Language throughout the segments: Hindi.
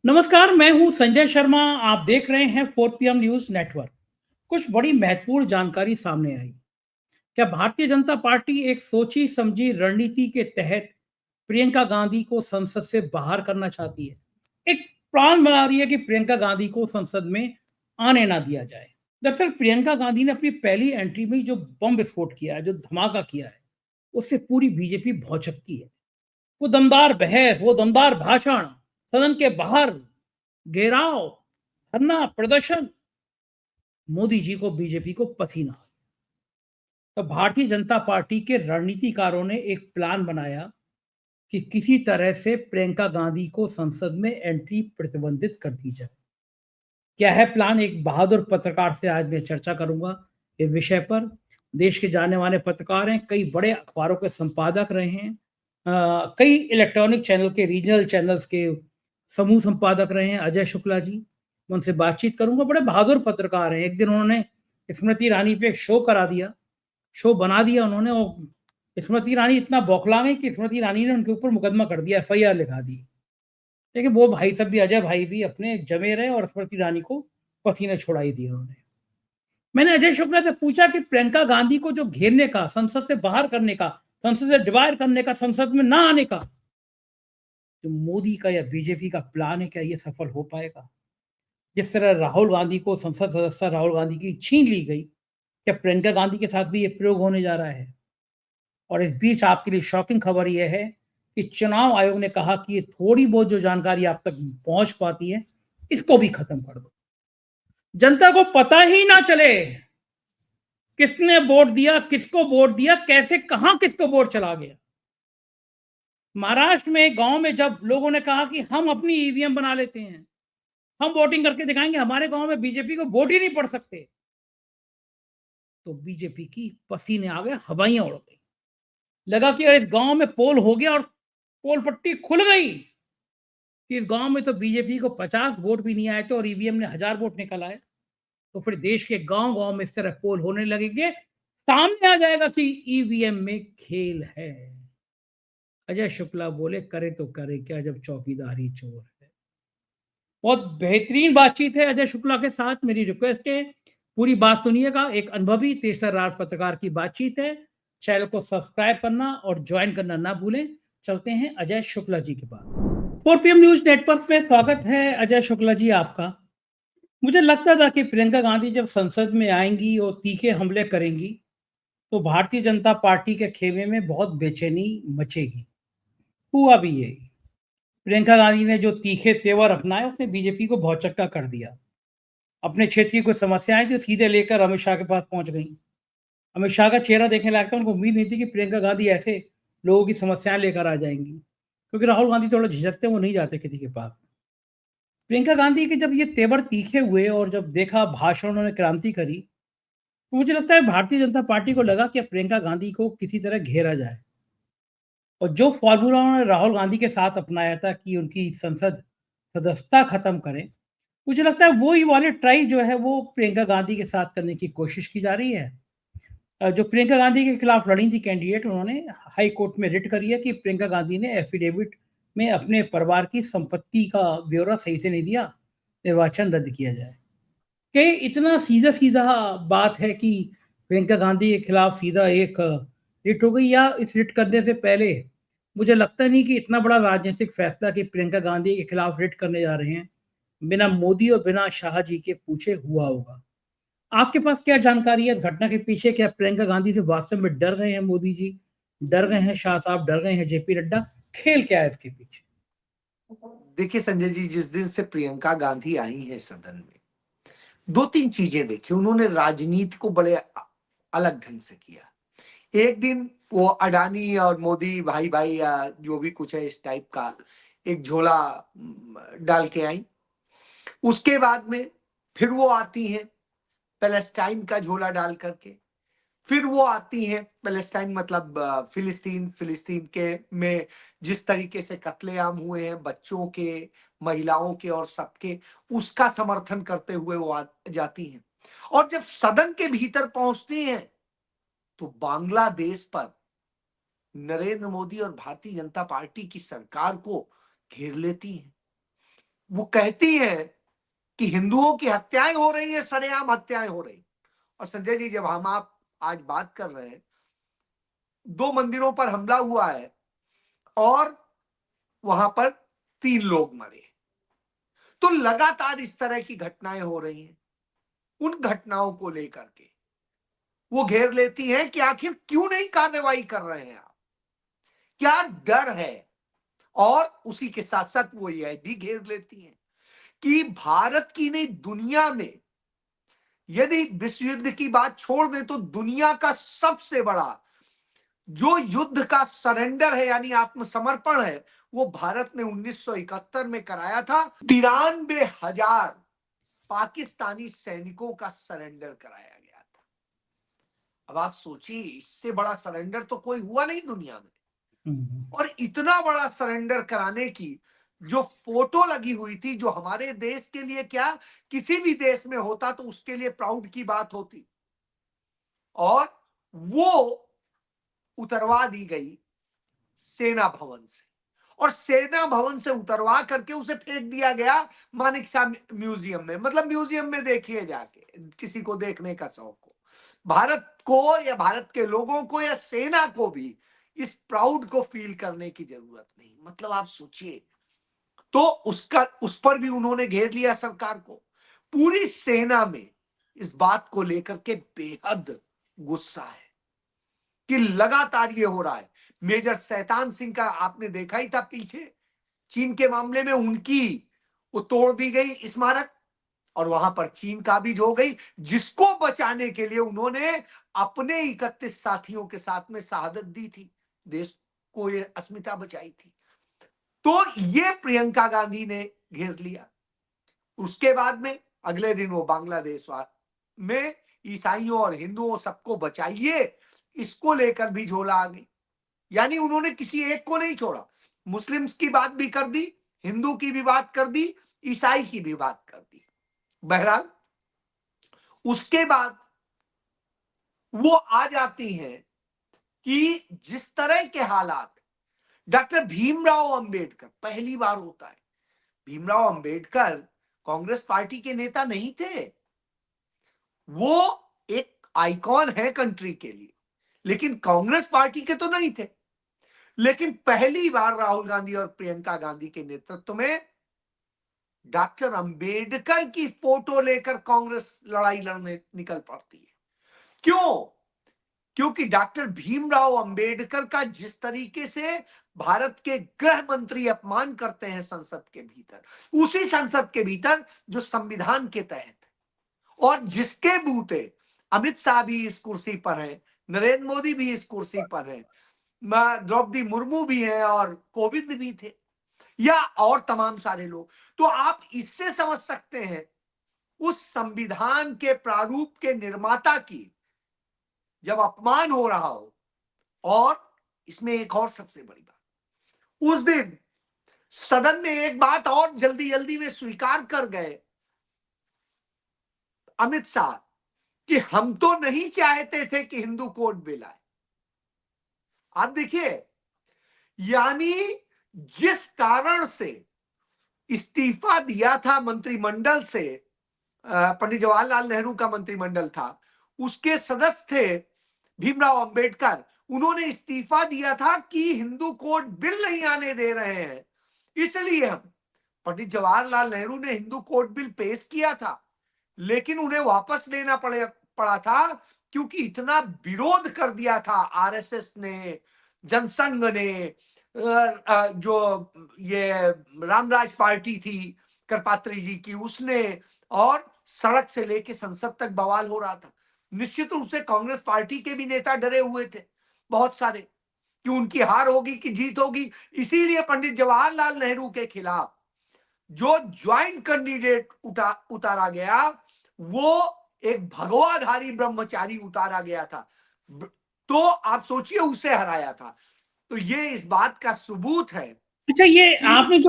नमस्कार, मैं हूं संजय शर्मा। आप देख रहे हैं 4 पीएम न्यूज नेटवर्क। कुछ बड़ी महत्वपूर्ण जानकारी सामने आई। क्या भारतीय जनता पार्टी एक सोची समझी रणनीति के तहत प्रियंका गांधी को संसद से बाहर करना चाहती है? एक प्लान बना रही है कि प्रियंका गांधी को संसद में आने ना दिया जाए। दरअसल प्रियंका गांधी ने अपनी पहली एंट्री में जो बम विस्फोट किया है, जो धमाका किया है, उससे पूरी बीजेपी भौचक्की है। वो दमदार बहस, वो दमदार भाषण, सदन के बाहर घेराव, धरना प्रदर्शन, मोदी जी को, बीजेपी को पसीना। तो भारतीय जनता पार्टी के रणनीतिकारों ने एक प्लान बनाया कि किसी तरह से प्रियंका गांधी को संसद में एंट्री प्रतिबंधित कर दी जाए। क्या है प्लान? एक बहादुर पत्रकार से आज मैं चर्चा करूंगा इस विषय पर। देश के जाने माने पत्रकार हैं, कई बड़े अखबारों के संपादक रहे हैं, कई इलेक्ट्रॉनिक चैनल के, रीजनल चैनल्स के समूह संपादक रहे हैं, अजय शुक्ला जी। मैं उनसे बातचीत करूंगा। बड़े बहादुर पत्रकार हैं। एक दिन उन्होंने स्मृति ईरानी पे एक शो करा दिया, शो बना दिया उन्होंने, और स्मृति ईरानी इतना बौखला गई कि स्मृति ईरानी ने उनके ऊपर मुकदमा कर दिया, एफआईआर लिखा दी। देखिए, वो भाई साहब भी, अजय भाई भी अपने जमे रहे और स्मृति ईरानी को पसीने छुड़ाई दिए उन्होंने। मैंने अजय शुक्ला से पूछा कि प्रियंका गांधी को जो घेरने का, संसद से बाहर करने का, संसद से डिवाइड करने का, संसद में ना आने का जो मोदी का या बीजेपी का प्लान है, क्या ये सफल हो पाएगा? जिस तरह राहुल गांधी को, संसद सदस्य राहुल गांधी की छीन ली गई, क्या प्रियंका गांधी के साथ भी ये प्रयोग होने जा रहा है? और इस बीच आपके लिए शॉकिंग खबर यह है कि चुनाव आयोग ने कहा कि ये थोड़ी बहुत जो जानकारी आप तक पहुंच पाती है, इसको भी खत्म कर दो। जनता को पता ही ना चले किसने वोट दिया, किसको वोट दिया, कैसे, कहां किसको वोट चला गया। महाराष्ट्र में गांव में जब लोगों ने कहा कि हम अपनी ईवीएम बना लेते हैं, हम वोटिंग करके दिखाएंगे, हमारे गांव में बीजेपी को वोट ही नहीं पड़ सकते, तो बीजेपी की पसीने आ गए, हवाइयां उड़ गई। लगा कि इस गांव में पोल हो गया और पोल पट्टी खुल गई कि इस गांव में तो बीजेपी को 50 वोट भी नहीं आए थे और ईवीएम ने 1000 वोट निकल आए। तो फिर देश के गांव गांव में इस तरह पोल होने लगेंगे, सामने आ जाएगा कि ईवीएम में खेल है। अजय शुक्ला बोले, करे तो करे क्या जब चौकीदार ही चोर है। बहुत बेहतरीन बातचीत है अजय शुक्ला के साथ। मेरी रिक्वेस्ट है, पूरी बात सुनिएगा। एक अनुभवी तेजतर्रार पत्रकार की बातचीत है। चैनल को सब्सक्राइब करना और ज्वाइन करना ना भूलें। चलते हैं अजय शुक्ला जी के पास। 4 पीएम न्यूज नेटवर्क में स्वागत है अजय शुक्ला जी आपका। मुझे लगता था कि प्रियंका गांधी जब संसद में आएंगी और तीखे हमले करेंगी, तो भारतीय जनता पार्टी के खेमे में बहुत बेचैनी मचेगी। हुआ भी यही। प्रियंका गांधी ने जो तीखे तेवर अपनाए, उसने बीजेपी को भौचक्का कर दिया। अपने क्षेत्र की कुछ समस्याएं जो सीधे लेकर अमित शाह के पास पहुंच गई। अमित शाह का चेहरा देखने लायक था। उनको उम्मीद नहीं थी कि प्रियंका गांधी ऐसे लोगों की समस्याएं लेकर आ जाएंगी, क्योंकि राहुल गांधी थोड़ा झिझकते, वो नहीं जाते किसी के पास। प्रियंका गांधी के जब ये तेवर तीखे हुए और जब देखा भाषण उन्होंने क्रांति करी, तो मुझे लगता है भारतीय जनता पार्टी को लगा कि अब प्रियंका गांधी को किसी तरह घेरा जाए। और जो फॉर्मूला उन्होंने राहुल गांधी के साथ अपनाया था कि उनकी संसद सदस्यता खत्म करें, मुझे लगता है वो ही वाले ट्राई जो है वो प्रियंका गांधी के साथ करने की कोशिश की जा रही है। जो प्रियंका गांधी के खिलाफ लड़ी थी कैंडिडेट, उन्होंने हाई कोर्ट में रिट करी है कि प्रियंका गांधी ने एफिडेविट में अपने परिवार की संपत्ति का ब्यौरा सही से नहीं दिया, निर्वाचन रद्द किया जाए। कि इतना सीधा सीधा बात है कि प्रियंका गांधी के खिलाफ सीधा एक रिट हो गई, या इस रिट करने से पहले मुझे लगता नहीं कि इतना बड़ा राजनीतिक फैसला कि प्रियंका गांधी के खिलाफ रिट करने जा रहे हैं, बिना मोदी और बिना शाह जी के पूछे हुआ होगा। आपके पास क्या जानकारी है घटना के पीछे? क्या प्रियंका गांधी से वास्तव में डर गए हैं मोदी जी, डर गए हैं शाह साहब, डर गए हैं जेपी नड्डा? खेल क्या है इसके पीछे? देखिए संजय जी, जिस दिन से प्रियंका गांधी आई है सदन में, दो तीन चीजें देखी उन्होंने। राजनीति को बड़े अलग ढंग से किया। एक दिन वो अडानी और मोदी भाई भाई या जो भी कुछ है इस टाइप का एक झोला डाल के आई। उसके बाद में फिर वो आती हैं पैलेस्टाइन का झोला डाल करके। फिर वो आती हैं, पैलेस्टाइन मतलब फिलिस्तीन, फिलिस्तीन के में जिस तरीके से कत्लेआम हुए हैं बच्चों के, महिलाओं के और सबके, उसका समर्थन करते हुए वो जाती हैं। और जब सदन के भीतर पहुंचती हैं तो बांग्लादेश पर नरेंद्र मोदी और भारतीय जनता पार्टी की सरकार को घेर लेती हैं। वो कहती हैं कि हिंदुओं की हत्याएं हो रही हैं, सरेआम हत्याएं हो रही। और संजय जी, जब हम आप आज बात कर रहे हैं, 2 मंदिरों पर हमला हुआ है और वहां पर 3 लोग मरे, तो लगातार इस तरह की घटनाएं हो रही हैं। उन घटनाओं को लेकर के वो घेर लेती हैं कि आखिर क्यों नहीं कार्रवाई कर रहे हैं आप, क्या डर है। और उसी के साथ साथ वो यह भी घेर लेती हैं कि भारत की नहीं, दुनिया में यदि विश्व युद्ध की बात छोड़ दें तो दुनिया का सबसे बड़ा जो युद्ध का सरेंडर है, यानी आत्मसमर्पण है, वो भारत ने 1971 में कराया था। 93,000 पाकिस्तानी सैनिकों का सरेंडर कराया गया था। अब आप सोचिए, इससे बड़ा सरेंडर तो कोई हुआ नहीं दुनिया में। और इतना बड़ा सरेंडर कराने की जो फोटो लगी हुई थी, जो हमारे देश के लिए क्या, किसी भी देश में होता तो उसके लिए प्राउड की बात होती, और वो उतरवा दी गई सेना भवन से, और सेना भवन से उतरवा करके उसे फेंक दिया गया मानेकशॉ म्यूजियम में। मतलब म्यूजियम में देखिए जाके, किसी को देखने का शौक हो, भारत को या भारत के लोगों को या सेना को भी इस प्राउड को फील करने की जरूरत नहीं। मतलब आप सोचिए, तो उस पर भी उन्होंने घेर लिया सरकार को। पूरी सेना में इस बात को लेकर के बेहद गुस्सा है कि लगातार ये हो रहा है। मेजर शैतान सिंह का आपने देखा ही था पीछे, चीन के मामले में उनकी वो तोड़ दी गई स्मारक, और वहां पर चीन काबिज हो गई, जिसको बचाने के लिए उन्होंने अपने 31 साथियों के साथ में शहादत दी थी, देश को ये अस्मिता बचाई थी। तो ये प्रियंका गांधी ने घेर लिया। उसके बाद में अगले दिन वो बांग्लादेश में ईसाइयों और हिंदुओं सबको बचाइए, इसको लेकर भी झोला आ गई। यानी उन्होंने किसी एक को नहीं छोड़ा, मुस्लिम्स की बात भी कर दी, हिंदू की भी बात कर दी, ईसाई की भी बात कर दी। बहरहाल उसके बाद वो आ जाती हैं कि जिस तरह के हालात, डॉक्टर भीमराव अंबेडकर, पहली बार होता है, भीमराव अंबेडकर कांग्रेस पार्टी के नेता नहीं थे, वो एक आइकॉन है कंट्री के लिए, लेकिन कांग्रेस पार्टी के तो नहीं थे। लेकिन पहली बार राहुल गांधी और प्रियंका गांधी के नेतृत्व में डॉक्टर अंबेडकर की फोटो लेकर कांग्रेस लड़ाई लड़ने निकल पड़ती है। क्यों? क्योंकि डॉक्टर भीमराव अंबेडकर का जिस तरीके से भारत के गृह मंत्री अपमान करते हैं संसद के भीतर, उसी संसद के भीतर जो संविधान के तहत, और जिसके बूते अमित शाह भी इस कुर्सी पर है, नरेंद्र मोदी भी इस कुर्सी पर है, द्रौपदी मुर्मू भी है, और कोविंद भी थे, या और तमाम सारे लोग। तो आप इससे समझ सकते हैं उस संविधान के प्रारूप के निर्माता की जब अपमान हो रहा हो। और इसमें एक और सबसे बड़ी बात, उस दिन सदन में एक बात और जल्दी जल्दी में स्वीकार कर गए अमित शाह कि हम तो नहीं चाहते थे कि हिंदू कोड बिल आए। आप देखिए, यानी जिस कारण से इस्तीफा दिया था मंत्रिमंडल से, पंडित जवाहरलाल नेहरू का मंत्रिमंडल था, उसके सदस्य थे भीमराव अंबेडकर। उन्होंने इस्तीफा दिया था कि हिंदू कोड बिल नहीं आने दे रहे हैं, इसलिए हम, पंडित जवाहरलाल नेहरू ने हिंदू कोड बिल पेश किया था, लेकिन उन्हें वापस लेना पड़ा था, क्योंकि इतना विरोध कर दिया था आरएसएस ने, जनसंघ ने, जो ये रामराज पार्टी थी करपात्री जी की, उसने, और सड़क से लेके संसद तक बवाल हो रहा था। निश्चित रूप से कांग्रेस पार्टी के भी नेता डरे हुए थे बहुत सारे कि उनकी हार होगी कि जीत होगी। इसीलिए पंडित जवाहरलाल नेहरू के खिलाफ जो ज्वाइंट कैंडिडेट उतारा गया, वो एक भगवाधारी ब्रह्मचारी उतारा गया था। तो आप सोचिए, उसे हराया था। तो ये इस बात का सबूत है। अच्छा, ये आपने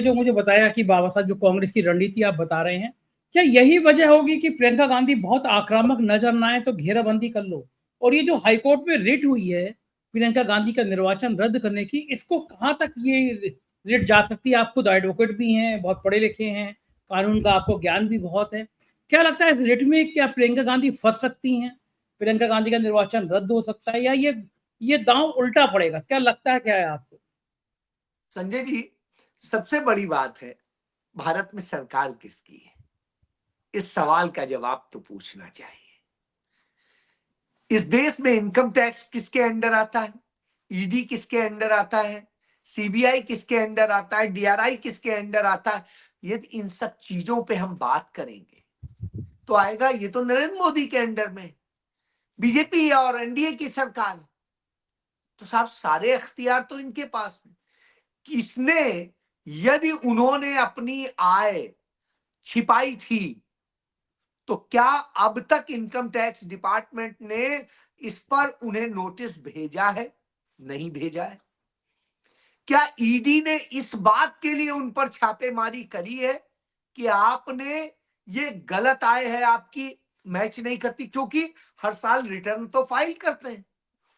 जो मुझे बताया कि बाबा साहब जो कांग्रेस की रणनीति आप बता रहे हैं, क्या यही वजह होगी कि प्रियंका गांधी बहुत आक्रामक नजर ना आए तो घेराबंदी कर लो? और ये जो हाईकोर्ट में रिट हुई है प्रियंका गांधी का निर्वाचन रद्द करने की, इसको कहां तक ये रिट जा सकती है। आप खुद एडवोकेट भी हैं, बहुत पढ़े लिखे हैं, कानून का आपको ज्ञान भी बहुत है। क्या लगता है इस रिट में क्या प्रियंका गांधी फंस सकती हैं? प्रियंका गांधी का निर्वाचन रद्द हो सकता है, या ये दांव उल्टा पड़ेगा? क्या लगता है, क्या है आपको? संजय जी, सबसे बड़ी बात है, भारत में सरकार किसकी है? इस सवाल का जवाब तो पूछना चाहिए। इस देश में इनकम टैक्स किसके अंडर आता है? ईडी किसके अंडर आता है? सीबीआई किसके अंडर आता है? डीआरआई किसके अंडर आता है? यदि इन सब चीजों पे हम बात करेंगे तो आएगा ये तो नरेंद्र मोदी के अंडर में, बीजेपी और एनडीए की सरकार। तो साहब सारे अख्तियार तो इनके पास है। किसने, यदि उन्होंने अपनी आय छिपाई थी तो क्या अब तक इनकम टैक्स डिपार्टमेंट ने इस पर उन्हें नोटिस भेजा है? नहीं भेजा है। क्या ईडी ने इस बात के लिए उन पर छापेमारी करी है कि आपने ये गलत आय है आपकी मैच नहीं करती? क्योंकि हर साल रिटर्न तो फाइल करते हैं,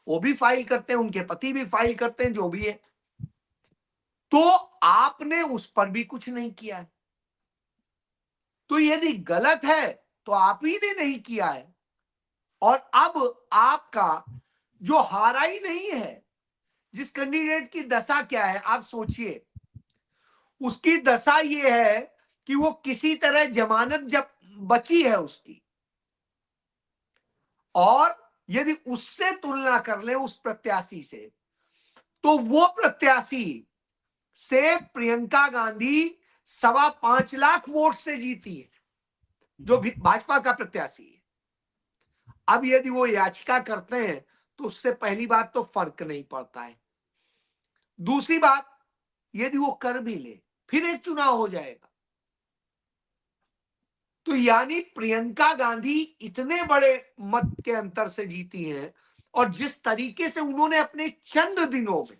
वो भी फाइल करते हैं, उनके पति भी फाइल करते हैं, जो भी है। तो आपने उस पर भी कुछ नहीं किया है। तो यदि गलत है तो आप ही ने नहीं किया है। और अब आपका जो हारा ही नहीं है, जिस कैंडिडेट की दशा क्या है आप सोचिए, उसकी दशा ये है कि वो किसी तरह जमानत जब बची है उसकी, और यदि उससे तुलना कर ले उस प्रत्याशी से, तो वो प्रत्याशी से प्रियंका गांधी 5.25 लाख वोट से जीती है, जो भी भाजपा का प्रत्याशी है। अब यदि वो याचिका करते हैं तो उससे पहली बात तो फर्क नहीं पड़ता है। दूसरी बात, यदि वो कर भी ले फिर एक चुनाव हो जाएगा। तो यानी प्रियंका गांधी इतने बड़े मत के अंतर से जीती हैं, और जिस तरीके से उन्होंने अपने चंद दिनों में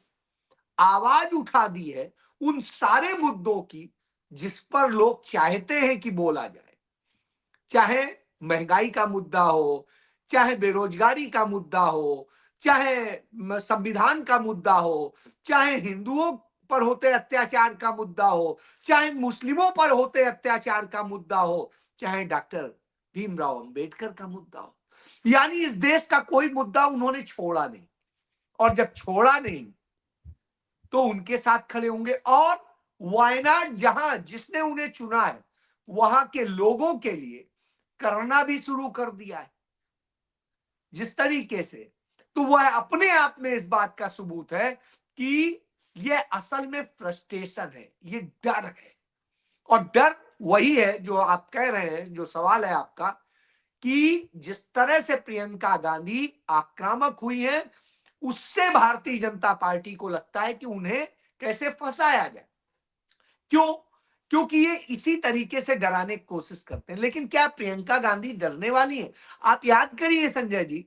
आवाज उठा दी है उन सारे मुद्दों की जिस पर लोग चाहते हैं कि बोला जाए, चाहे महंगाई का मुद्दा हो, चाहे बेरोजगारी का मुद्दा हो, चाहे संविधान का मुद्दा हो, चाहे हिंदुओं पर होते अत्याचार का मुद्दा हो, चाहे मुस्लिमों पर होते अत्याचार का मुद्दा हो, चाहे डॉक्टर भीमराव अंबेडकर का मुद्दा हो। यानी इस देश का कोई मुद्दा उन्होंने छोड़ा नहीं, और जब छोड़ा नहीं तो उनके साथ खड़े होंगे। और वायनाड जहां जिसने उन्हें चुना है वहां के लोगों के लिए करना भी शुरू कर दिया है जिस तरीके से, तो वह अपने आप में इस बात का सबूत है कि यह असल में फ्रस्ट्रेशन है, ये डर है। और डर वही है जो आप कह रहे हैं, जो सवाल है आपका, कि जिस तरह से प्रियंका गांधी आक्रामक हुई है उससे भारतीय जनता पार्टी को लगता है कि उन्हें कैसे फंसाया जाए। क्यों? क्योंकि ये इसी तरीके से डराने की कोशिश करते हैं। लेकिन क्या प्रियंका गांधी डरने वाली है? आप याद करिए संजय जी,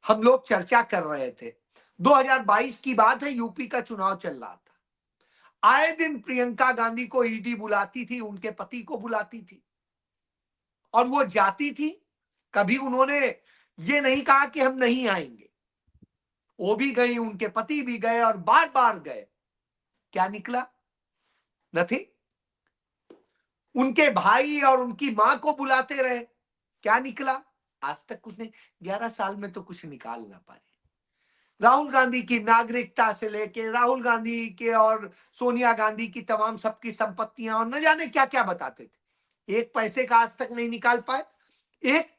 हम लोग चर्चा कर रहे थे, 2022 की बात है, यूपी का चुनाव चल रहा था। आए दिन प्रियंका गांधी को ईडी बुलाती थी, उनके पति को बुलाती थी, और वो जाती थी। कभी उन्होंने ये नहीं कहा कि हम नहीं आएंगे, वो भी गई, उनके पति भी गए, और बार बार गए। क्या निकला? नथिंग। उनके भाई और उनकी मां को बुलाते रहे, क्या निकला? आज तक कुछ नहीं। 11 साल में तो कुछ निकाल ना पाए। राहुल गांधी की नागरिकता से लेके, राहुल गांधी के और सोनिया गांधी की तमाम सबकी संपत्तियां और न जाने क्या क्या बताते थे, एक पैसे का आज तक नहीं निकाल पाए। एक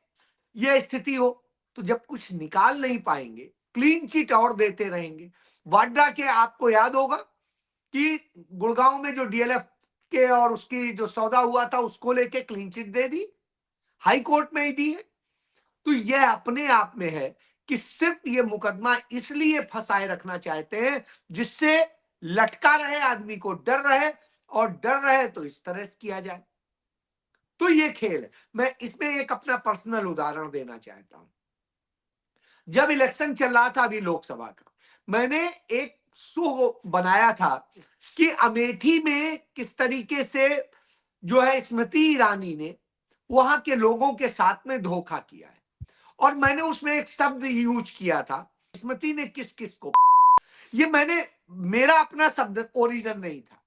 ये स्थिति हो तो जब कुछ निकाल नहीं पाएंगे, क्लीन चिट और देते रहेंगे। वाड्रा के आपको याद होगा कि गुड़गांव में जो डीएलएफ के और उसकी जो सौदा हुआ था उसको लेके क्लीन चिट दे दी, हाई कोर्ट में ही दी है। तो यह अपने आप में है कि सिर्फ ये मुकदमा इसलिए फंसाए रखना चाहते हैं जिससे लटका रहे, आदमी को डर रहे, और डर रहे तो इस तरह से किया जाए। तो ये खेल है। मैं इसमें एक अपना पर्सनल उदाहरण देना चाहता हूं। जब इलेक्शन चल रहा था अभी लोकसभा का, मैंने एक शो बनाया था कि अमेठी में किस तरीके से जो है स्मृति ईरानी ने वहां के लोगों के साथ में धोखा किया है। और मैंने उसमें एक शब्द यूज किया था, स्मृति ने किस किस को, ये मैंने, मेरा अपना शब्द ओरिजिन नहीं था,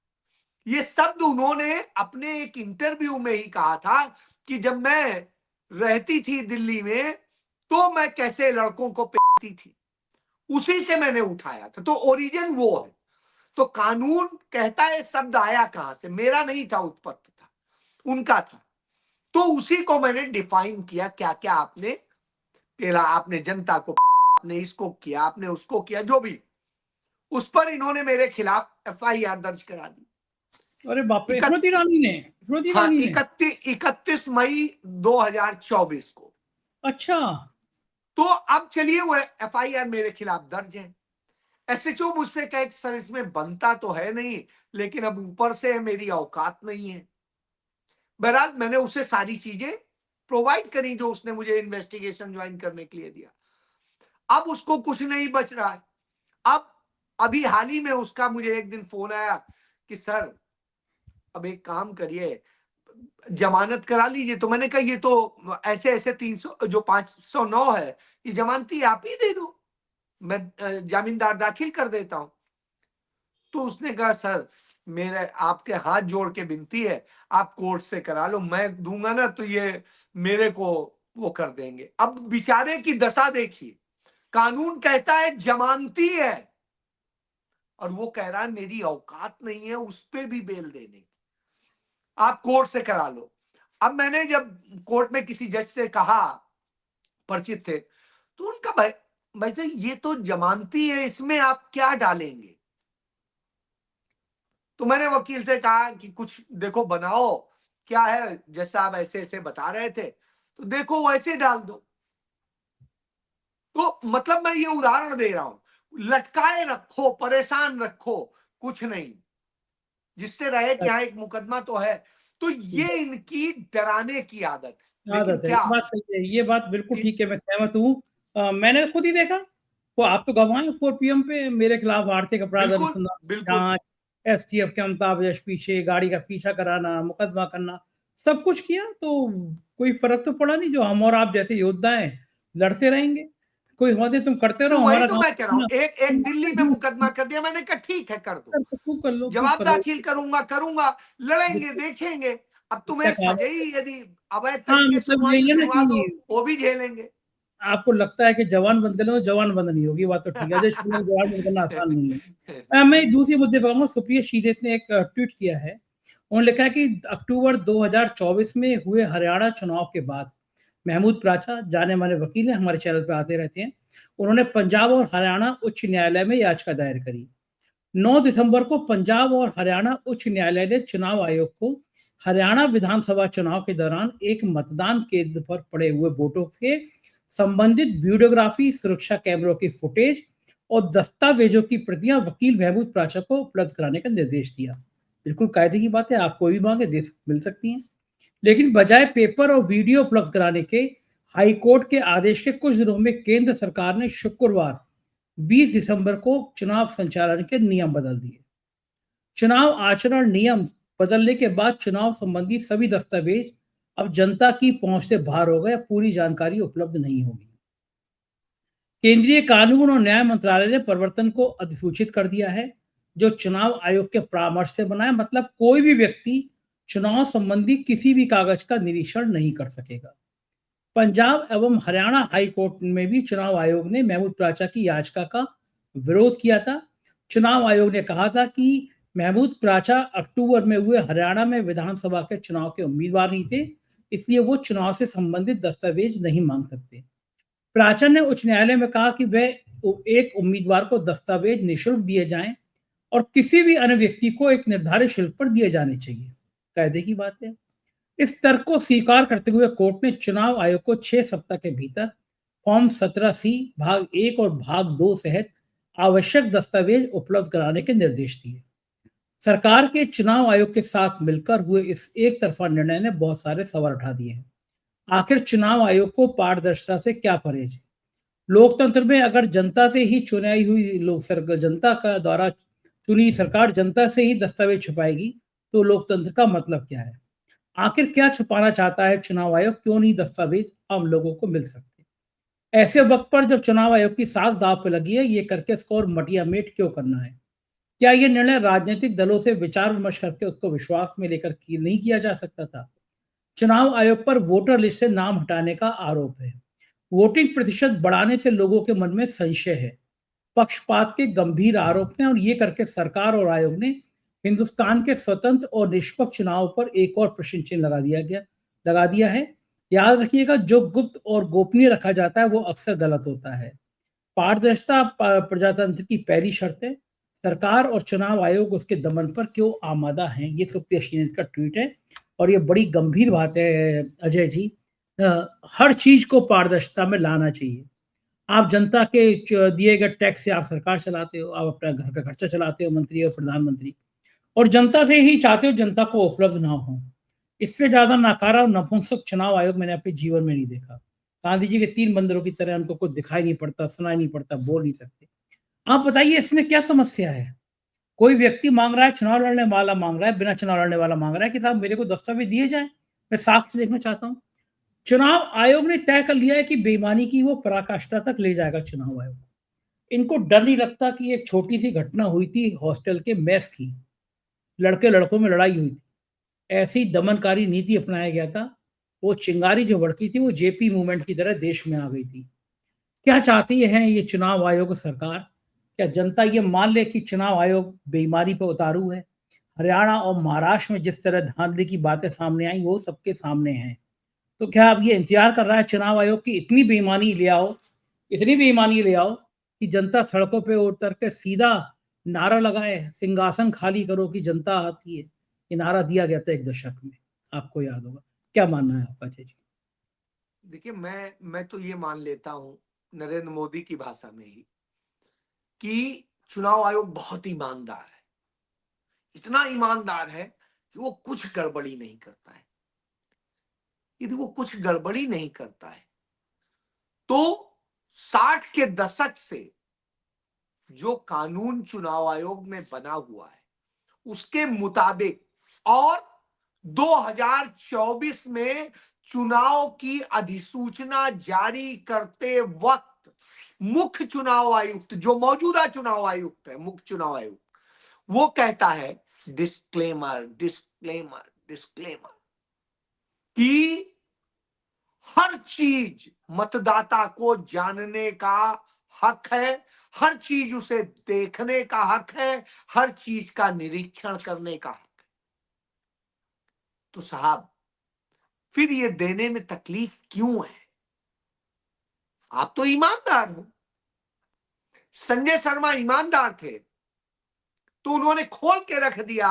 ये शब्द उन्होंने अपने एक इंटरव्यू में ही कहा था कि जब मैं रहती थी दिल्ली में तो मैं कैसे लड़कों को पीटती थी, उसी से मैंने उठाया था। तो ओरिजिन वो है। तो कानून कहता है शब्द आया कहां से, मेरा नहीं था, उत्पत्ति था, उनका था। तो उसी को मैंने डिफाइन किया, क्या क्या आपने पेला, आपने जनता को, आपने इसको किया, आपने उसको किया, जो भी। उस पर इन्होंने मेरे खिलाफ एफआईआर दर्ज करा दी। अरे बाप रे, इकत, स्मृति हाँ, ईरानी ने। 31 मई 2024 को। अच्छा। तो अब चलिए वो एफआईआर मेरे खिलाफ दर्ज है। एसएचओ मुझसे कहे सर इसमें बनता तो है नहीं, लेकिन अब ऊपर से मेरी औकात नहीं है। बहरहाल मैंने उसे सारी चीजें प्रोवाइड करी जो उसने मुझे इन्वेस्टिगेशन ज्वाइन करने के लिए दिया। अब उसको कुछ नहीं बच रहा है। अब अभी हाल ही में उसका मुझे एक दिन फोन आया कि सर अब एक काम करिए, जमानत करा लीजिए। तो मैंने कहा ये तो ऐसे ऐसे 300 जो 509 है, ये जमानती आप ही दे दो, मैं जामीनदार दाखिल कर देता हूं। तो उसने कहा सर मेरे आपके हाथ जोड़ के विनती है, आप कोर्ट से करा लो, मैं दूंगा ना तो ये मेरे को वो कर देंगे। अब बेचारे की दशा देखिए, कानून कहता है जमानती है और वो कह रहा है मेरी औकात नहीं है उस पे भी बेल देने की, आप कोर्ट से करा लो। अब मैंने जब कोर्ट में किसी जज से कहा, परिचित थे, तो उनका भाई साहब ये तो जमानती है, इसमें आप क्या डालेंगे। तो मैंने वकील से कहा कि कुछ देखो बनाओ, क्या है जैसा आप ऐसे ऐसे बता रहे थे, तो देखो वैसे डाल दो। तो मतलब मैं ये उदाहरण दे रहा हूं, लटकाए रखो, परेशान रखो, कुछ नहीं, जिससे रहे कि हाँ एक मुकदमा तो है। तो ये इनकी डराने की आदत है। लेकिन आदत है, क्या बात सही है, ये बात बिल्कुल इ- ठीक है, मैं सहमत हूँ। मैंने खुद ही देखा, वो आप तो गवाह हैं 4 पीएम पे मेरे खिलाफ आर्थिक अपराध बिल्कुल अनुसंधान बिल्कुल। जांच, एसटीएफ के अमिताभ यश पीछे, गाड़ी का पीछा कराना, मुकदमा करना, सब कुछ किया, तो कोई फर्क तो पड़ा नहीं। जो हम और आप जैसे योद्धा हैं, लड़ते रहेंगे, कोई होदे तुम करते तो रहो, वही हमारा तो काम मैं कह रहा करना। हूं, एक एक दिल्ली में मुकदमा कर दिया, मैंने कहा ठीक है कर दो, खूब कर लो, खूब जवाब कर लो। दाखिल करूंगा करूंगा, लड़ेंगे देखेंगे। अब तुम्हें क्या कहा? सजा ही यदि अवैध हाँ, तरीके से मतलब हुआ तो यही है ना सुनवा दो, कि वो भी झेलेंगे। आपको लगता है कि जवान बंद करना, तो जवान बंद नहीं होगी, बात तो ठीक है। अजय शुक्ला को जवान बंद करना आसान नहीं है। मैं एक दूसरे मुद्दे पर आऊँगा। सुप्रिया श्रीनेत ने एक ट्वीट किया है। उन्होंने लिखा है कि अक्टूबर 2024 में हुए हरियाणा चुनाव के बाद महमूद प्राचा, जाने-माने वकील हैं, हमारे चैनल पे आते रहते हैं, उन्होंने पंजाब और हरियाणा उच्च न्यायालय में याचिका दायर करी। 9 दिसंबर को पंजाब और हरियाणा उच्च न्यायालय ने चुनाव आयोग को हरियाणा विधानसभा चुनाव के दौरान एक मतदान केंद्र पर पड़े हुए वोटों से संबंधित वीडियोग्राफी, सुरक्षा कैमरों की फुटेज और दस्तावेजों की प्रतियां वकील महमूद प्राचा को उपलब्ध कराने का निर्देश दिया। बिल्कुल कायदे की बात है, आप कोई भी मांगे मिल सकती हैं। लेकिन बजाय पेपर और वीडियो उपलब्ध कराने के, हाई कोर्ट के आदेश के कुछ दिनों में केंद्र सरकार ने शुक्रवार 20 दिसंबर को चुनाव संचालन के नियम बदल दिए। चुनाव आचरण नियम बदलने के बाद चुनाव संबंधी सभी दस्तावेज अब जनता की पहुंच से बाहर हो गए, पूरी जानकारी उपलब्ध नहीं होगी। केंद्रीय कानून और न्याय मंत्रालय ने परिवर्तन को अधिसूचित कर दिया है, जो चुनाव आयोग के परामर्श से बना है। मतलब कोई भी व्यक्ति चुनाव संबंधी किसी भी कागज का निरीक्षण नहीं कर सकेगा। पंजाब एवं हरियाणा हाई कोर्ट में भी चुनाव आयोग ने महमूद प्राचा की याचिका का विरोध किया था। चुनाव आयोग ने कहा था कि महमूद प्राचा अक्टूबर में हुए हरियाणा में विधानसभा के चुनाव के उम्मीदवार नहीं थे, इसलिए वो चुनाव से संबंधित दस्तावेज नहीं मांग सकते। प्राचा ने उच्च न्यायालय में कहा कि वह एक उम्मीदवार को दस्तावेज निःशुल्क दिए जाएं और किसी भी अन्य व्यक्ति को एक निर्धारित शुल्क पर दिए जाने चाहिए। कायदे की बात है। इस तर्क को स्वीकार करते हुए कोर्ट ने चुनाव आयोग को 6 सप्ताह के भीतर फॉर्म 17C भाग 1 और भाग 2 सहित आवश्यक दस्तावेज उपलब्ध कराने के निर्देश दिए। सरकार के चुनाव आयोग के साथ मिलकर हुए इस एक तरफा निर्णय ने बहुत सारे सवाल उठा दिए हैं। आखिर चुनाव आयोग को पारदर्शिता से क्या परहेज है? लोकतंत्र में अगर जनता से ही चुनाई हुई जनता का द्वारा चुनी सरकार जनता से ही दस्तावेज छुपाएगी, तो लोकतंत्र का मतलब क्या है? आखिर क्या छुपाना चाहता है चुनाव आयोग? क्यों नहीं दस्तावेज आम लोगों को मिल सकते? ऐसे वक्त पर जब चुनाव आयोग की साख दांव पे लगी है, ये करके इसको और मटिया मेट क्यों करना है? क्या ये निर्णय राजनीतिक दलों से विचार विमर्श करके उसको विश्वास में लेकर नहीं किया जा सकता था? चुनाव आयोग पर वोटर लिस्ट से नाम हटाने का आरोप है। वोटिंग प्रतिशत बढ़ाने से लोगों के मन में संशय है। पक्षपात के गंभीर आरोप हैं और ये करके सरकार और आयोग ने हिंदुस्तान के स्वतंत्र और निष्पक्ष चुनाव पर एक और प्रश्न चिन्ह लगा दिया है। याद रखिएगा, जो गुप्त और गोपनीय रखा जाता है वो अक्सर गलत होता है। पारदर्शिता प्रजातंत्र की पहली शर्त है। सरकार और चुनाव आयोग उसके दमन पर क्यों आमादा हैं? ये सुप्रिया श्रीनेत का ट्वीट है और ये बड़ी गंभीर बात है अजय जी। हर चीज को पारदर्शिता में लाना चाहिए। आप जनता के दिए गए टैक्स से आप सरकार चलाते हो, आप अपना घर का खर्चा चलाते हो, मंत्री और प्रधानमंत्री, और जनता से ही चाहते हो जनता को उपलब्ध ना हो। इससे ज्यादा नाकारा और नपुंसक चुनाव आयोग मैंने अपने जीवन में नहीं देखा। गांधी जी के 3 बंदरों की तरह उनको कुछ दिखाई नहीं पड़ता, सुनाई नहीं पड़ता, बोल नहीं सकते। आप बताइए इसमें क्या समस्या है? कोई व्यक्ति मांग रहा है, चुनाव लड़ने वाला मांग रहा है, बिना चुनाव लड़ने वाला मांग रहा है कि साहब मेरे को दस्तावेज दिए जाए, मैं साक्ष्य देखना चाहता हूँ। चुनाव आयोग ने तय कर लिया है कि बेईमानी की वो पराकाष्ठा तक ले जाएगा चुनाव आयोग। इनको डर नहीं लगता कि एक छोटी सी घटना हुई थी हॉस्टल के मेस की, लड़के लड़कों में लड़ाई हुई थी, ऐसी दमनकारी नीति अपनाया गया था। वो चिंगारी जो भड़की थी वो जेपी मूवमेंट की तरह देश में आ गई थी। क्या चाहती है ये चुनाव आयोग सरकार? क्या जनता ये मान ले कि चुनाव आयोग बेईमानी पर उतारू है? हरियाणा और महाराष्ट्र में जिस तरह धांधली की बातें सामने आई वो सबके सामने हैं। तो क्या अब ये इंतजार कर रहा है चुनाव आयोग की इतनी बेईमानी ले आओ, इतनी बेईमानी ले आओ कि जनता सड़कों पे उतर के सीधा नारा लगाए, सिंहासन खाली करो कि जनता आती है। ये नारा दिया गया था एक दशक में, आपको याद होगा। क्या मानना है आपका जी? देखिए, मैं तो ये मान लेता हूं नरेंद्र मोदी की भाषा में ही कि चुनाव आयोग बहुत ईमानदार है। इतना ईमानदार है कि वो कुछ गड़बड़ी नहीं करता है। यदि वो कुछ गड़बड़ी नहीं करता है तो 60 के दशक से जो कानून चुनाव आयोग में बना हुआ है उसके मुताबिक, और 2024 में चुनाव की अधिसूचना जारी करते वक्त मुख्य चुनाव आयुक्त, जो मौजूदा चुनाव आयुक्त है, मुख्य चुनाव आयुक्त, वो कहता है डिस्क्लेमर डिस्क्लेमर डिस्क्लेमर कि हर चीज मतदाता को जानने का हक है, हर चीज उसे देखने का हक है, हर चीज का निरीक्षण करने का हक है। तो साहब, फिर ये देने में तकलीफ क्यों है? आप तो ईमानदार हो। संजय शर्मा ईमानदार थे तो उन्होंने खोल के रख दिया।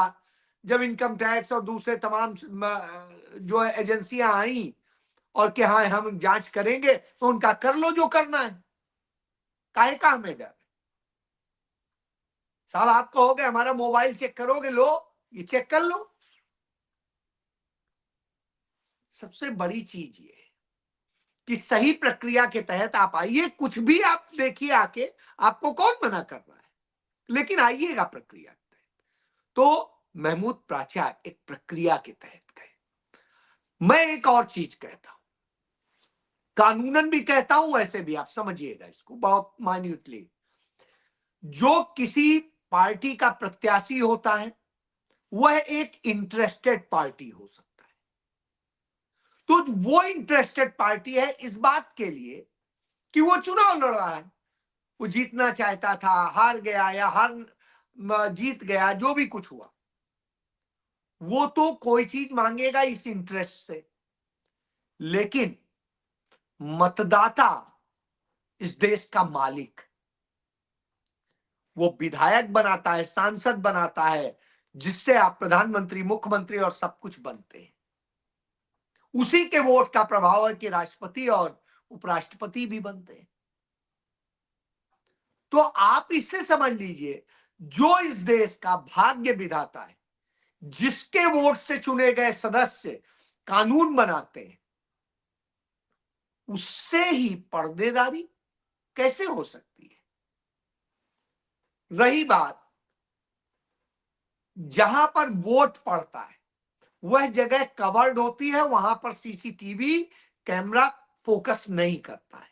जब इनकम टैक्स और दूसरे तमाम जो एजेंसियां आई और कि हाँ हम जांच करेंगे, तो उनका कर लो जो करना है, काहे का हमें डर? साहब, आप कहोगे हमारा मोबाइल चेक करोगे, लो ये चेक कर लो। सबसे बड़ी चीज ये है कि सही प्रक्रिया के तहत आप आइए, कुछ भी आप देखिए आके, आपको कौन मना कर रहा है, लेकिन आइएगा प्रक्रिया के तहत। तो महमूद प्राच्या एक प्रक्रिया के तहत गए। मैं एक और चीज कहता हूं, कानूनन भी कहता हूं, वैसे भी आप समझिएगा इसको बहुत माइन्यूटली। जो किसी पार्टी का प्रत्याशी होता है वह एक इंटरेस्टेड पार्टी हो सकता है। तो वो इंटरेस्टेड पार्टी है इस बात के लिए कि वो चुनाव लड़ रहा है, वो जीतना चाहता था, हार गया या जीत गया, जो भी कुछ हुआ, वो तो कोई चीज मांगेगा इस इंटरेस्ट से। लेकिन मतदाता इस देश का मालिक, वो विधायक बनाता है, सांसद बनाता है, जिससे आप प्रधानमंत्री, मुख्यमंत्री और सब कुछ बनते हैं। उसी के वोट का प्रभाव है कि राष्ट्रपति और उपराष्ट्रपति भी बनते हैं। तो आप इससे समझ लीजिए, जो इस देश का भाग्य विधाता है, जिसके वोट से चुने गए सदस्य कानून बनाते हैं, उससे ही पर्देदारी कैसे हो सकती है? रही बात जहां पर वोट पड़ता है, वह जगह कवर्ड होती है, वहां पर सीसीटीवी कैमरा फोकस नहीं करता है।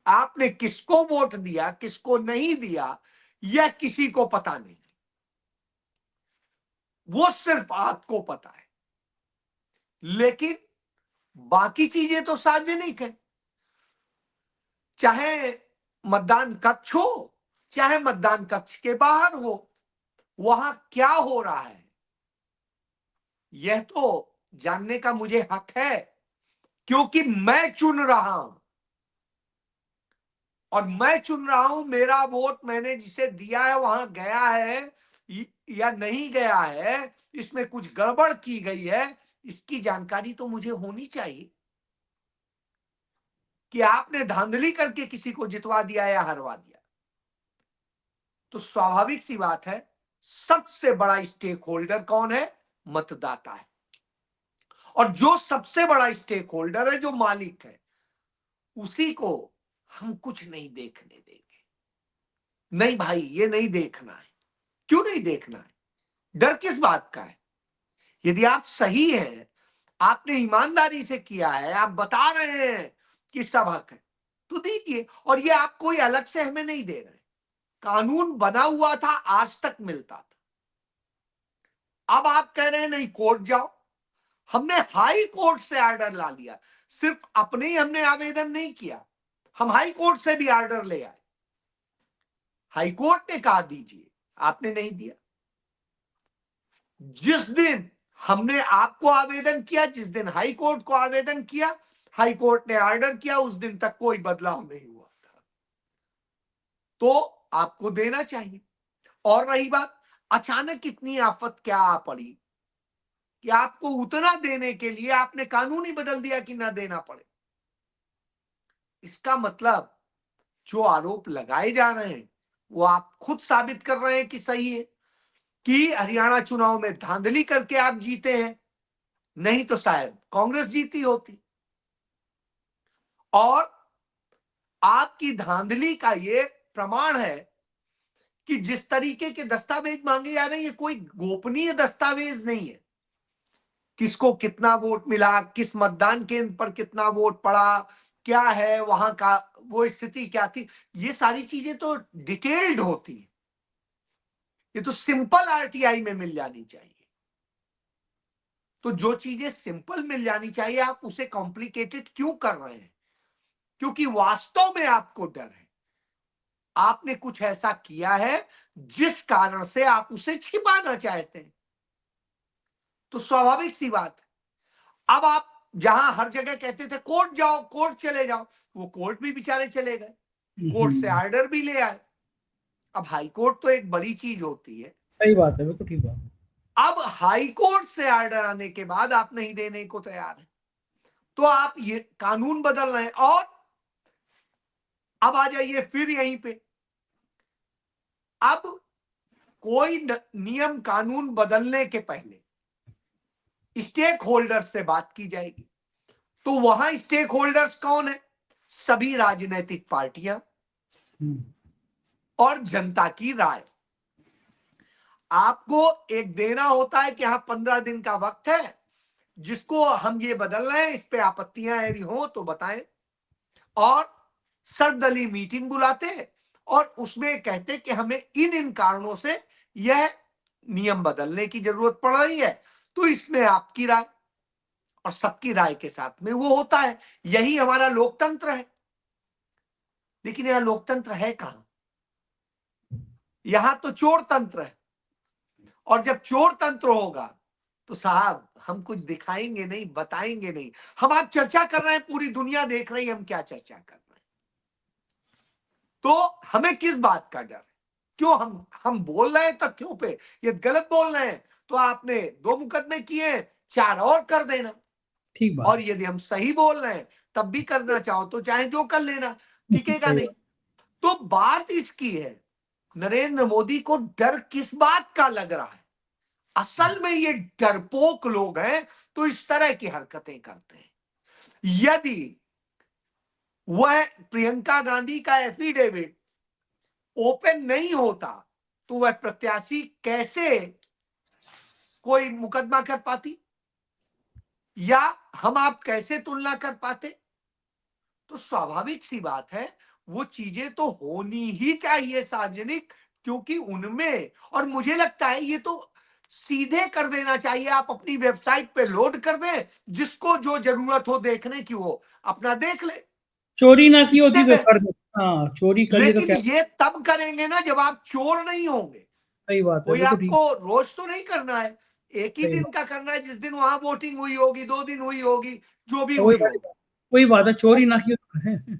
आपने किसको वोट दिया, किसको नहीं दिया, यह किसी को पता नहीं, वो सिर्फ आपको पता है। लेकिन बाकी चीजें तो सार्वजनिक है, चाहे मतदान कक्ष हो, चाहे मतदान कक्ष के बाहर हो, वहां क्या हो रहा है यह तो जानने का मुझे हक है, क्योंकि मैं चुन रहा हूं, और मैं चुन रहा हूं, मेरा वोट मैंने जिसे दिया है वहां गया है या नहीं गया है, इसमें कुछ गड़बड़ की गई है, इसकी जानकारी तो मुझे होनी चाहिए। कि आपने धांधली करके किसी को जितवा दिया या हरवा दिया, तो स्वाभाविक सी बात है सबसे बड़ा स्टेक होल्डर कौन है? मतदाता है। और जो सबसे बड़ा स्टेक होल्डर है, जो मालिक है, उसी को हम कुछ नहीं देखने देंगे। नहीं भाई, ये नहीं देखना है। क्यों नहीं देखना है? डर किस बात का है? यदि आप सही हैं, आपने ईमानदारी से किया है, आप बता रहे हैं कि सब हक है, तो दीजिए। और ये आप कोई अलग से हमें नहीं दे रहे, कानून बना हुआ था, आज तक मिलता था। अब आप कह रहे हैं नहीं, कोर्ट जाओ। हमने हाई कोर्ट से ऑर्डर ला लिया, सिर्फ अपने ही हमने आवेदन नहीं किया, हम हाई कोर्ट से भी ऑर्डर ले आए। हाई कोर्ट ने कहा दीजिए, आपने नहीं दिया। जिस दिन हमने आपको आवेदन किया, जिस दिन हाई कोर्ट को आवेदन किया, हाई कोर्ट ने ऑर्डर किया, उस दिन तक कोई बदलाव नहीं हुआ था। तो आपको देना चाहिए। और रही बात, अचानक इतनी आफत क्या आ पड़ी कि आपको उतना देने के लिए आपने कानून ही बदल दिया कि ना देना पड़े। इसका मतलब जो आरोप लगाए जा रहे हैं वो आप खुद साबित कर रहे हैं कि सही है, कि हरियाणा चुनाव में धांधली करके आप जीते हैं, नहीं तो शायद कांग्रेस जीती होती। और आपकी धांधली का ये प्रमाण है कि जिस तरीके के दस्तावेज मांगे जा रहे हैं, ये कोई गोपनीय दस्तावेज नहीं है। किसको कितना वोट मिला, किस मतदान केंद्र पर कितना वोट पड़ा, क्या है वहां का, वो स्थिति क्या थी, ये सारी चीजें तो डिटेल्ड होती है। ये तो सिंपल आरटीआई में मिल जानी चाहिए। तो जो चीजें सिंपल मिल जानी चाहिए, आप उसे कॉम्प्लिकेटेड क्यों कर रहे हैं? क्योंकि वास्तव में आपको डर है, आपने कुछ ऐसा किया है जिस कारण से आप उसे छिपाना चाहते हैं। तो स्वाभाविक सी बात है। अब आप जहां हर जगह कहते थे कोर्ट जाओ, कोर्ट चले जाओ, वो कोर्ट भी बेचारे चले गए, कोर्ट से ऑर्डर भी ले आए। अब हाई कोर्ट तो एक बड़ी चीज होती है। सही बात है, बिल्कुल ठीक बात है। अब हाई कोर्ट से ऑर्डर आने के बाद आप नहीं देने को तैयार हैं, तो आप ये कानून बदल रहे हैं। और अब आ जाइए फिर यहीं पे, अब कोई नियम कानून बदलने के पहले स्टेक होल्डर्स से बात की जाएगी। तो वहां स्टेक होल्डर्स कौन है? सभी राजनीतिक पार्टियां और जनता की राय। आपको एक देना होता है कि हाँ 15 दिन का वक्त है, जिसको हम ये बदल रहे हैं, इस पे आपत्तियां यदि हो तो बताएं। और सर्वदलीय मीटिंग बुलाते और उसमें कहते कि हमें इन इन कारणों से यह नियम बदलने की जरूरत पड़ रही है, तो इसमें आपकी राय और सबकी राय के साथ में वो होता है। यही हमारा लोकतंत्र है। लेकिन यह लोकतंत्र है कहां? यहां तो चोर तंत्र है। और जब चोर तंत्र होगा तो साहब हम कुछ दिखाएंगे नहीं, बताएंगे नहीं। हम आप चर्चा कर रहे हैं, पूरी दुनिया देख रही है हम क्या चर्चा कर रहे हैं, तो हमें किस बात का डर है? क्यों हम बोल रहे हैं तथ्यों पे, ये गलत बोल रहे हैं तो आपने 2 मुकदमे किए, 4 और कर देना। ठीक बात और यदि हम सही बोल रहे हैं तब भी करना चाहो तो चाहे जो कर लेना, टिकेगा नहीं। तो बात इसकी है, नरेंद्र मोदी को डर किस बात का लग रहा है? असल में ये डरपोक लोग हैं, तो इस तरह की हरकतें करते हैं। यदि वह प्रियंका गांधी का एफिडेविट ओपन नहीं होता तो वह प्रत्याशी कैसे कोई मुकदमा कर पाती, या हम आप कैसे तुलना कर पाते? तो स्वाभाविक सी बात है, वो चीजें तो होनी ही चाहिए सार्वजनिक, क्योंकि उनमें, और मुझे लगता है ये तो सीधे कर देना चाहिए, आप अपनी वेबसाइट पे लोड कर दें, जिसको जो जरूरत हो देखने की वो अपना देख ले। चोरी ना की होती इससे तो बे- कर दे, हाँ चोरी कर लिए तो लेकिन क्या। ये तब करेंगे ना जब आप चोर नहीं होंगे। सही बात है, कोई बिल्कुल ठीक। आपको रोज तो नहीं करना है, एक ही सही दिन बात का करना है, जिस दिन वहां वोटिंग हुई होगी, 2 दिन हुई होगी, जो भी है, वही हुई होगी। वही बात है, तो चोरी ना की हो तो करें।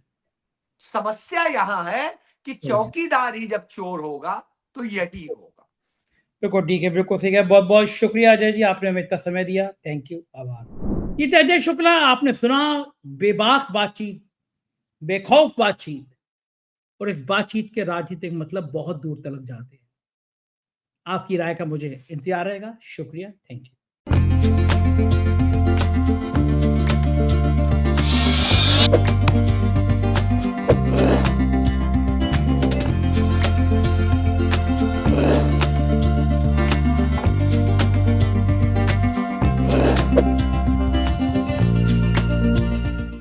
समस्या यहां है कि सही है। चौकीदार ही जब चोर होगा तो यही होगा। बिल्कुल ठीक है, बिल्कुल ठीक है। बहुत बहुत शुक्रिया अजय जी, आपने हमें इतना समय दिया। थैंक यू, आभार। ये थे अजय शुक्ला, आपने सुना बेबाक बातचीत, बेखौफ बातचीत, और इस बातचीत के राजनीतिक मतलब बहुत दूर तक जाते हैं। आपकी राय का मुझे इंतजार रहेगा। शुक्रिया, थैंक यू।